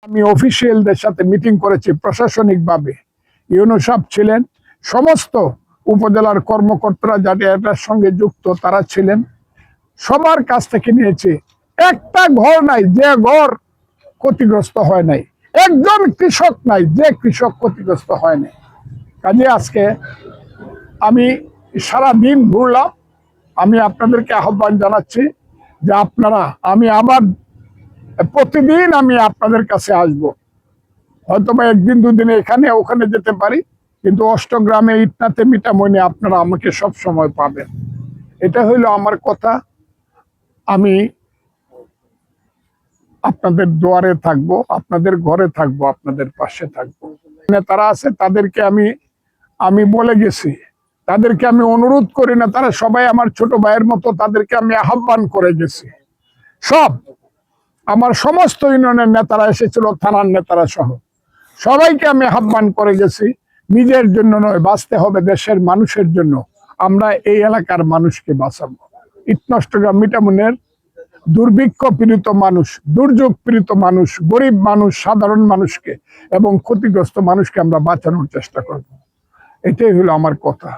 আমি অফিসিয়ালদের সাথে মিটিং করেছি, প্রশাসনিকভাবে ইউনো সাহেব ছিলেন, সমস্ত উপজেলার কর্মকর্তারা যারা এটার সঙ্গে যুক্ত তারা ছিলেন, সবার কাছ থেকে নিয়েছি। একটা ঘর নাই যে ঘর ক্ষতিগ্রস্ত হয় নাই, একজন কৃষক নাই যে কৃষক ক্ষতিগ্রস্ত হয় নাই। কাজে আজকে আমি সারা দিন ঘুরলাম। আমি আপনাদেরকে আহ্বান জানাচ্ছি যে আপনারা, আমি আবার প্রতিদিন আমি আপনাদের কাছে আসব। হয়তো বা একদিন দুদিনে এখানে ওখানে যেতে পারি, কিন্তু অষ্টগ্রামে ইটনাতে মিটামইনে আপনারা আমাকে সব সময় পাবেন। এটা হইলো আমার কথা। আমি আপনাদের দুয়ারে থাকবো, আপনাদের ঘরে থাকবো, আপনাদের পাশে থাকবো। নেতারা আছে তাদেরকে আমি বলে গেছি, তাদেরকে আমি অনুরোধ করি না, তারা সবাই আমার ছোট ভাইয়ের মতো, তাদেরকে আমি আহ্বান করে গেছি। সব আমার সমস্ত ইউনিয়নের নেতারা এসেছিল, থানার নেতারা সহ সবাইকে আমি আহ্বান করে গেছি। নিজের জন্য নয়, বাঁচতে হবে দেশের মানুষের জন্য। আমরা এই এলাকার মানুষকে বাঁচাবো। ইটনষ্টগ্রাম মিটামইনের দুর্ভিক্ষ পীড়িত মানুষ, দুর্যোগ পীড়িত মানুষ, গরিব মানুষ, সাধারণ মানুষকে এবং ক্ষতিগ্রস্ত মানুষকে আমরা বাঁচানোর চেষ্টা করব। এটাই হলো আমার কথা।